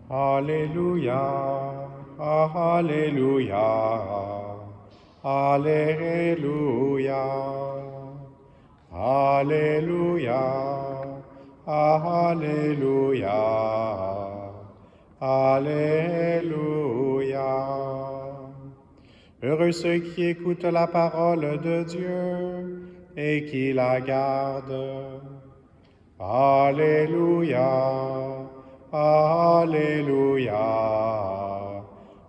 Alléluia, Alléluia, Alléluia, Alléluia, Alléluia, Alléluia. Heureux ceux qui écoutent la parole de Dieu et qui la gardent. Alléluia, Alléluia,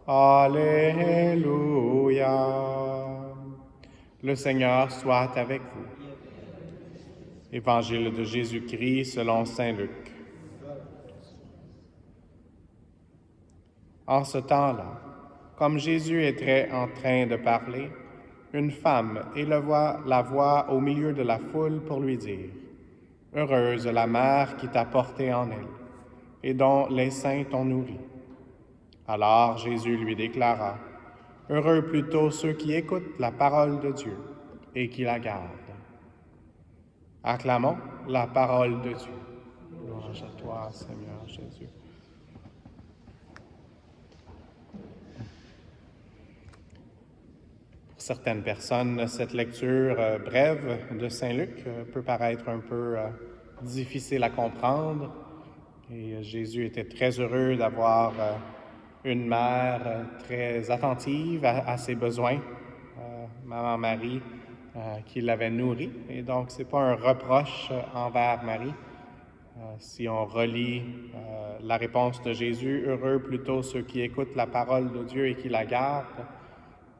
Alléluia. Le Seigneur soit avec vous. Évangile de Jésus-Christ selon saint Luc. En ce temps-là, comme Jésus était en train de parler, une femme éleva la voix au milieu de la foule pour lui dire: « Heureuse la mère qui t'a porté en elle, et dont les seins t'ont nourri. » Alors Jésus lui déclara: « Heureux plutôt ceux qui écoutent la parole de Dieu et qui la gardent. » Acclamons la parole de Dieu. Louange à toi, Seigneur Jésus. Pour certaines personnes, cette lecture brève de Saint Luc peut paraître un peu difficile à comprendre. Et Jésus était très heureux d'avoir une mère très attentive à ses besoins, Maman Marie, qui l'avait nourri. Et donc, ce n'est pas un reproche envers Marie. Si on relit la réponse de Jésus, « Heureux plutôt ceux qui écoutent la parole de Dieu et qui la gardent »,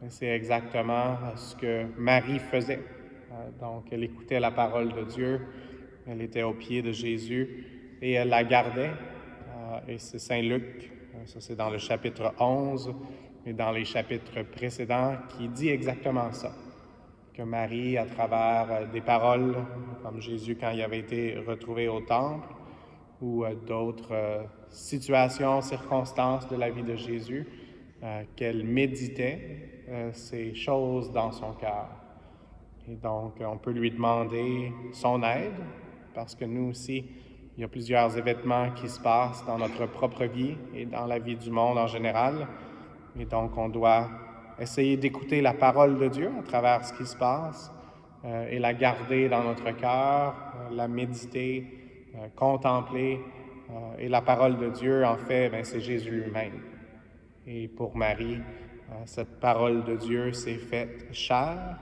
c'est exactement ce que Marie faisait. Donc, elle écoutait la parole de Dieu, elle était aux pieds de Jésus et elle la gardait. Et c'est Saint Luc, ça c'est dans le chapitre 11 et dans les chapitres précédents, qui dit exactement ça. Que Marie, à travers des paroles, comme Jésus quand il avait été retrouvé au temple, ou d'autres situations, circonstances de la vie de Jésus, qu'elle méditait ces choses dans son cœur. Et donc, on peut lui demander son aide, parce que nous aussi, il y a plusieurs événements qui se passent dans notre propre vie et dans la vie du monde en général. Et donc, on doit essayer d'écouter la parole de Dieu à travers ce qui se passe et la garder dans notre cœur, la méditer, contempler. Et la parole de Dieu, en fait, c'est Jésus lui-même. Et pour Marie, cette parole de Dieu s'est faite chair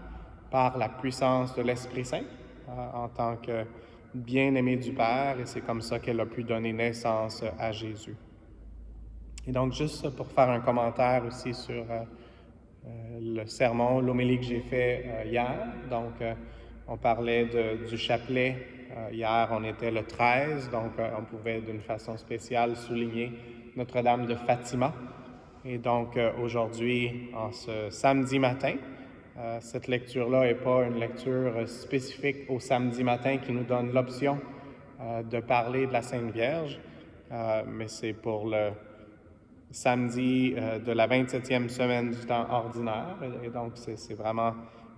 par la puissance de l'Esprit Saint en tant que bien-aimée du Père, et c'est comme ça qu'elle a pu donner naissance à Jésus. Et donc, juste pour faire un commentaire aussi sur le sermon, l'homélie que j'ai fait hier. Donc, on parlait du chapelet. Hier, on était le 13, donc on pouvait d'une façon spéciale souligner Notre-Dame de Fatima. Et donc, aujourd'hui, en ce samedi matin, cette lecture-là n'est pas une lecture spécifique au samedi matin qui nous donne l'option de parler de la Sainte Vierge, mais c'est pour le samedi de la 27e semaine du temps ordinaire. Et donc, c'est vraiment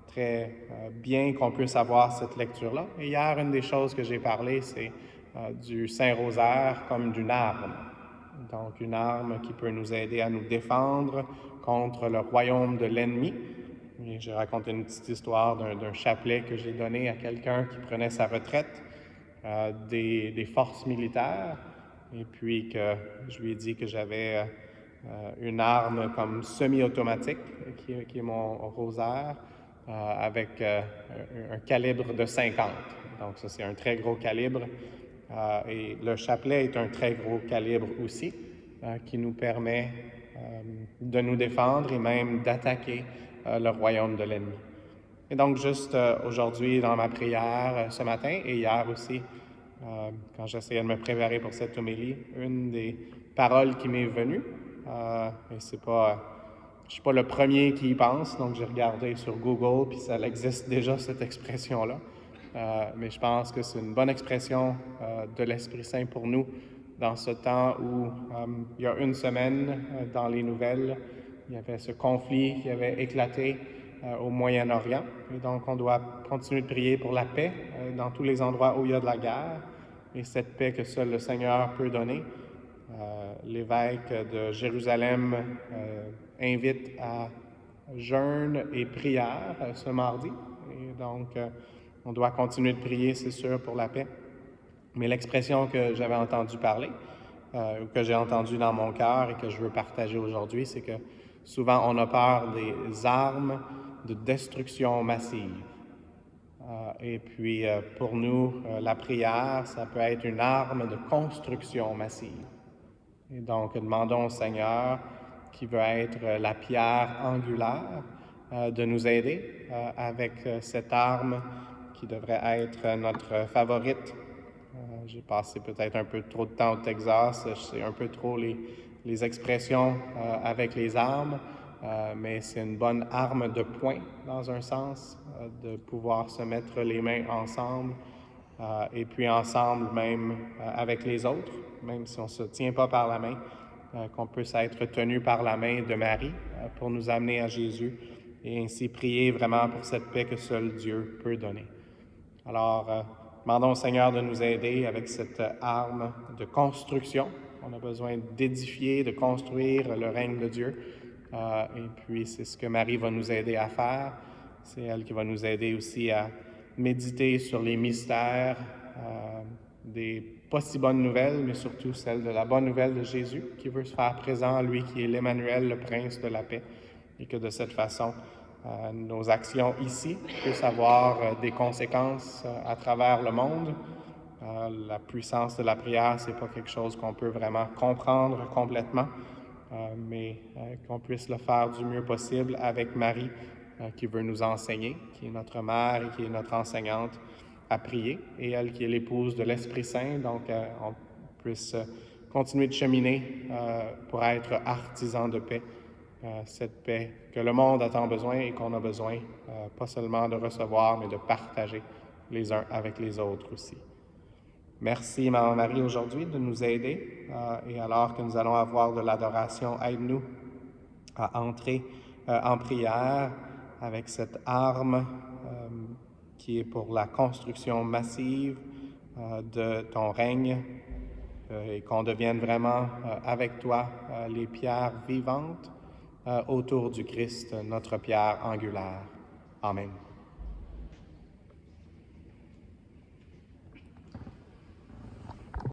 très bien qu'on puisse avoir cette lecture-là. Et hier, une des choses que j'ai parlé, c'est du Saint-Rosaire comme d'une arme. Donc, une arme qui peut nous aider à nous défendre contre le royaume de l'ennemi. Et j'ai raconté une petite histoire d'un chapelet que j'ai donné à quelqu'un qui prenait sa retraite des forces militaires. Et puis que je lui ai dit que j'avais une arme comme semi-automatique, qui est mon rosaire, avec un calibre de 50. Donc ça, c'est un très gros calibre. Et le chapelet est un très gros calibre aussi, qui nous permet de nous défendre et même d'attaquer le royaume de l'ennemi. Et donc, juste aujourd'hui, dans ma prière ce matin et hier aussi, quand j'essayais de me préparer pour cette homélie, une des paroles qui m'est venue, et c'est pas, je suis pas le premier qui y pense, donc j'ai regardé sur Google, puis ça existe déjà cette expression-là. Mais je pense que c'est une bonne expression de l'Esprit Saint pour nous dans ce temps où, il y a une semaine, dans les nouvelles, il y avait ce conflit qui avait éclaté au Moyen-Orient. Et donc, on doit continuer de prier pour la paix dans tous les endroits où il y a de la guerre, et cette paix que seul le Seigneur peut donner. L'évêque de Jérusalem invite à jeûne et prière ce mardi. Et donc, on doit continuer de prier, c'est sûr, pour la paix. Mais l'expression que j'avais entendu parler, que j'ai entendue dans mon cœur et que je veux partager aujourd'hui, c'est que souvent on a peur des armes de destruction massive. Et puis, pour nous, la prière, ça peut être une arme de construction massive. Et donc, demandons au Seigneur, qui veut être la pierre angulaire, de nous aider avec cette arme qui devrait être notre favorite. J'ai passé peut-être un peu trop de temps au Texas, je sais un peu trop les expressions avec les armes, mais c'est une bonne arme de poing dans un sens, de pouvoir se mettre les mains ensemble et puis ensemble même avec les autres, même si on ne se tient pas par la main, qu'on puisse être tenu par la main de Marie pour nous amener à Jésus et ainsi prier vraiment pour cette paix que seul Dieu peut donner. Alors, demandons au Seigneur de nous aider avec cette arme de construction. On a besoin d'édifier, de construire le règne de Dieu. Et puis, c'est ce que Marie va nous aider à faire. C'est elle qui va nous aider aussi à méditer sur les mystères des pas si bonnes nouvelles, mais surtout celle de la bonne nouvelle de Jésus qui veut se faire présent, lui qui est l'Emmanuel, le prince de la paix, et que de cette façon, nos actions ici puissent avoir des conséquences à travers le monde. La puissance de la prière, c'est pas quelque chose qu'on peut vraiment comprendre complètement, mais qu'on puisse le faire du mieux possible avec Marie, qui veut nous enseigner, qui est notre mère et qui est notre enseignante à prier, et elle qui est l'épouse de l'Esprit Saint, donc on puisse continuer de cheminer pour être artisan de paix, cette paix que le monde a tant besoin et qu'on a besoin, pas seulement de recevoir, mais de partager les uns avec les autres aussi. Merci, Maman Marie, aujourd'hui de nous aider, et alors que nous allons avoir de l'adoration, aide-nous à entrer en prière avec cette arme qui est pour la construction massive de ton règne, et qu'on devienne vraiment avec toi les pierres vivantes autour du Christ, notre pierre angulaire. Amen.